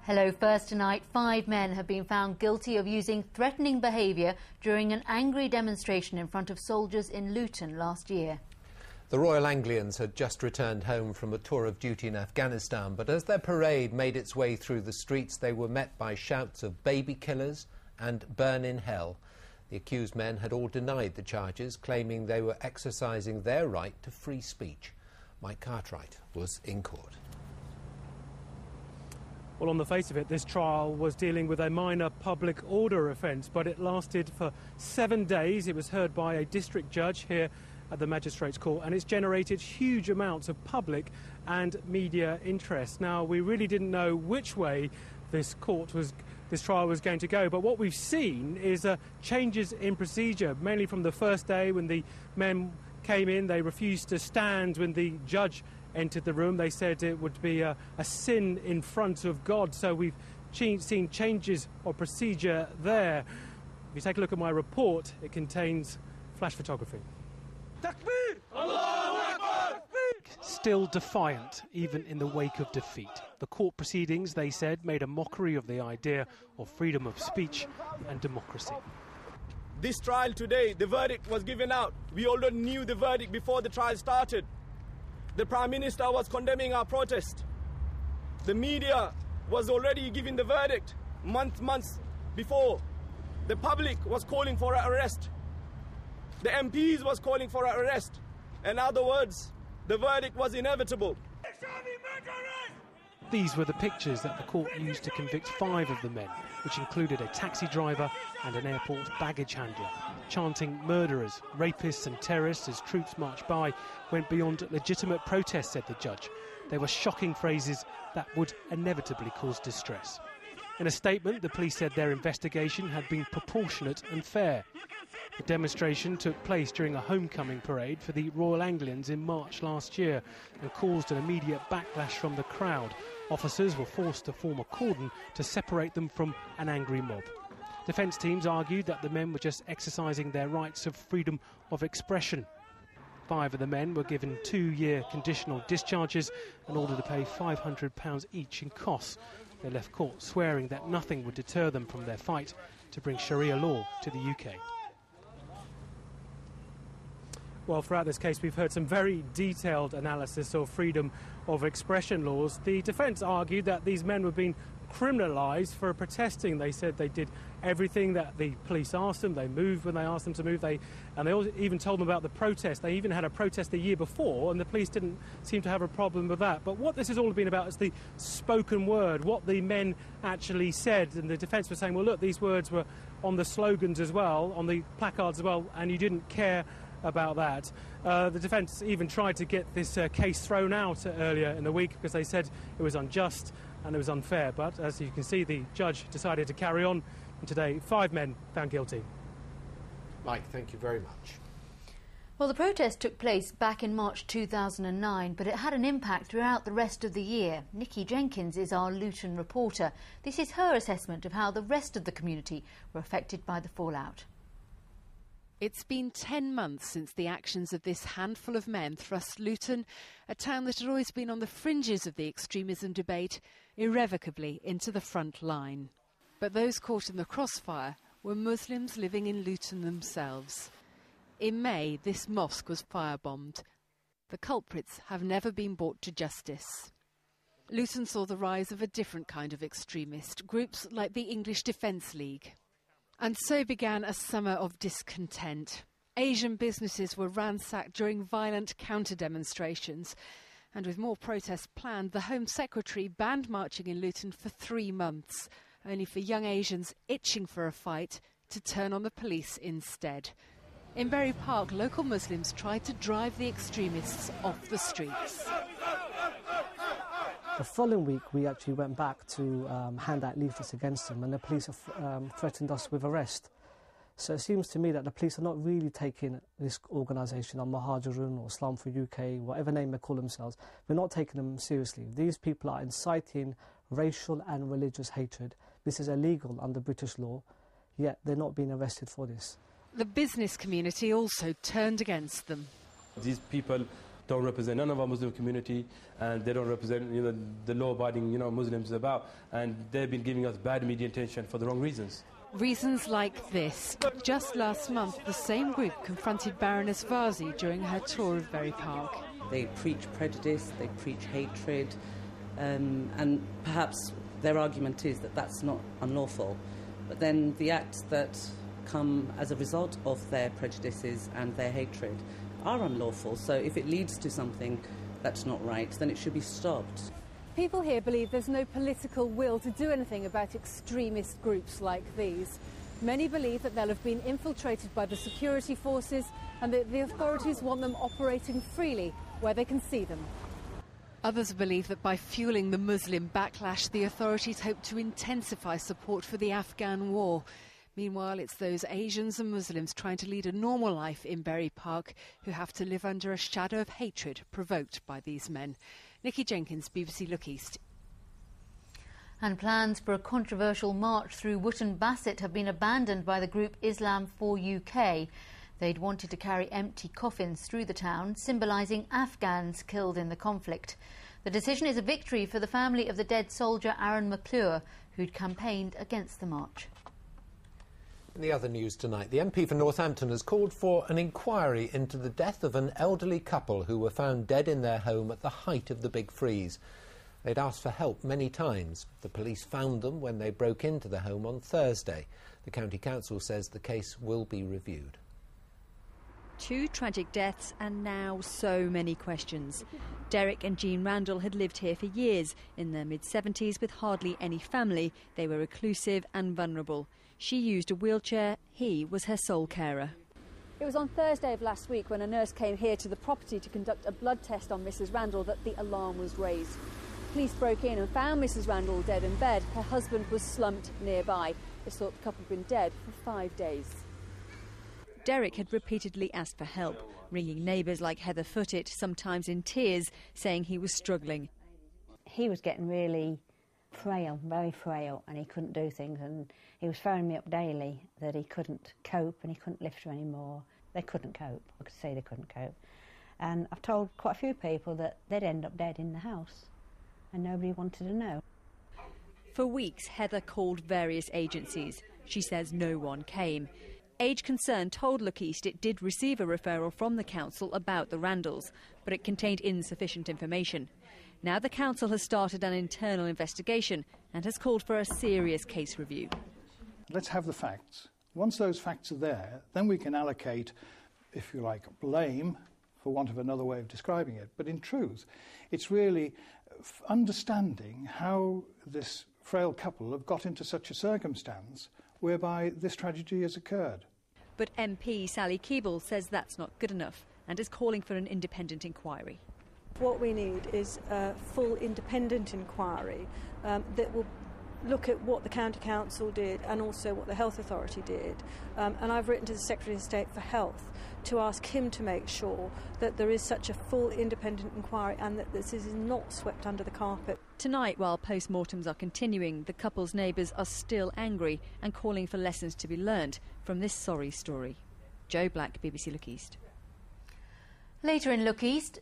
Hello, first tonight, 5 men have been found guilty of using threatening behaviour during an angry demonstration in front of soldiers in Luton last year. The Royal Anglians had just returned home from a tour of duty in Afghanistan, but as their parade made its way through the streets, they were met by shouts of baby killers and burn in hell. The accused men had all denied the charges, claiming they were exercising their right to free speech. Mike Cartwright was in court. Well, on the face of it, this trial was dealing with a minor public order offence, but it lasted for 7 days. It was heard by a district judge here at the Magistrates' Court, and it's generated huge amounts of public and media interest. Now, we really didn't know which way this trial was going to go, but what we've seen is changes in procedure, mainly from the first day when the men came in. They refused to stand when the judge entered the room. They said it would be a sin in front of God, so we've seen changes of procedure there. If you take a look at my report, it contains flash photography. Takbir! Allahu Akbar! Still defiant, even in the wake of defeat. The court proceedings, they said, made a mockery of the idea of freedom of speech and democracy. This trial today, the verdict was given out. We already knew the verdict before the trial started. The Prime Minister was condemning our protest. The media was already giving the verdict months before. The public was calling for our arrest. The MPs was calling for our arrest. In other words, the verdict was inevitable. These were the pictures that the court used to convict 5 of the men, which included a taxi driver and an airport baggage handler. Chanting murderers, rapists and terrorists as troops marched by went beyond legitimate protest, said the judge. They were shocking phrases that would inevitably cause distress. In a statement, the police said their investigation had been proportionate and fair. The demonstration took place during a homecoming parade for the Royal Anglians in March last year and caused an immediate backlash from the crowd. Officers were forced to form a cordon to separate them from an angry mob. Defence teams argued that the men were just exercising their rights of freedom of expression. 5 of the men were given 2-year conditional discharges and ordered to pay £500 each in costs. They left court swearing that nothing would deter them from their fight to bring Sharia law to the UK. Well, throughout this case, we've heard some very detailed analysis of freedom of expression laws. The defence argued that these men were being criminalised for protesting. They said they did everything that the police asked them. They moved when they asked them to move. They even told them about the protest. They even had a protest the year before, and the police didn't seem to have a problem with that. But what this has all been about is the spoken word, what the men actually said. And the defence was saying, well, look, these words were on the slogans as well, on the placards as well, and you didn't care about that. The defence even tried to get this case thrown out earlier in the week because they said it was unjust and it was unfair. But as you can see, the judge decided to carry on, and today 5 men found guilty. Mike, thank you very much. Well, the protest took place back in March 2009, but it had an impact throughout the rest of the year. Nikki Jenkins is our Luton reporter. This is her assessment of how the rest of the community were affected by the fallout. It's been 10 months since the actions of this handful of men thrust Luton, a town that had always been on the fringes of the extremism debate, irrevocably into the front line. But those caught in the crossfire were Muslims living in Luton themselves. In May, this mosque was firebombed. The culprits have never been brought to justice. Luton saw the rise of a different kind of extremist, groups like the English Defence League. And so began a summer of discontent. Asian businesses were ransacked during violent counter-demonstrations. And with more protests planned, the Home Secretary banned marching in Luton for 3 months, only for young Asians itching for a fight to turn on the police instead. In Bury Park, local Muslims tried to drive the extremists off the streets. The following week, we actually went back to hand out leaflets against them, and the police threatened us with arrest. So it seems to me that the police are not really taking this organisation, Al-Muhajirun or Islam for UK, whatever name they call themselves, we're not taking them seriously. These people are inciting racial and religious hatred. This is illegal under British law, yet they're not being arrested for this. The business community also turned against them. These people don't represent none of our Muslim community, and they don't represent, you know, the law-abiding, you know, Muslims about, and they've been giving us bad media attention for the wrong reasons. Reasons like this. Just last month, the same group confronted Baroness Vazi during her tour of Bury Park. They preach prejudice, they preach hatred, and perhaps their argument is that that's not unlawful. But then the acts that come as a result of their prejudices and their hatred are unlawful. So if it leads to something that's not right, then it should be stopped. People here believe there's no political will to do anything about extremist groups like these. Many believe that they'll have been infiltrated by the security forces and that the authorities want them operating freely where they can see them. Others believe that by fueling the Muslim backlash, the authorities hope to intensify support for the Afghan war. Meanwhile, it's those Asians and Muslims trying to lead a normal life in Bury Park who have to live under a shadow of hatred provoked by these men. Nikki Jenkins, BBC Look East. And plans for a controversial march through Wootton Bassett have been abandoned by the group Islam for UK. They'd wanted to carry empty coffins through the town, symbolising Afghans killed in the conflict. The decision is a victory for the family of the dead soldier Aaron McClure, who'd campaigned against the march. In the other news tonight, the MP for Northampton has called for an inquiry into the death of an elderly couple who were found dead in their home at the height of the big freeze. They'd asked for help many times. The police found them when they broke into the home on Thursday. The County Council says the case will be reviewed. 2 tragic deaths and now so many questions. Derek and Jean Randall had lived here for years. In their mid-70s with hardly any family, they were reclusive and vulnerable. She used a wheelchair, he was her sole carer. It was on Thursday of last week when a nurse came here to the property to conduct a blood test on Mrs Randall that the alarm was raised. Police broke in and found Mrs Randall dead in bed. Her husband was slumped nearby. They thought the couple had been dead for 5 days. Derek had repeatedly asked for help, ringing neighbours like Heather Footit, sometimes in tears, saying he was struggling. He was getting really frail, very frail, and he couldn't do things, and he was phoning me up daily that he couldn't cope and he couldn't lift her anymore. They couldn't cope. I could say they couldn't cope. And I've told quite a few people that they'd end up dead in the house, and nobody wanted to know. For weeks, Heather called various agencies. She says no one came. Age Concern told Look East it did receive a referral from the council about the Randalls, but it contained insufficient information. Now the council has started an internal investigation and has called for a serious case review. Let's have the facts. Once those facts are there, then we can allocate, if you like, blame, for want of another way of describing it. But in truth, it's really understanding how this frail couple have got into such a circumstance whereby this tragedy has occurred. But MP Sally Keeble says that's not good enough and is calling for an independent inquiry. What we need is a full independent inquiry that will look at what the County Council did and also what the Health Authority did. And I've written to the Secretary of State for Health to ask him to make sure that there is such a full independent inquiry and that this is not swept under the carpet. Tonight, while post-mortems are continuing, the couple's neighbours are still angry and calling for lessons to be learned from this sorry story. Jo Black, BBC Look East. Later in Look East,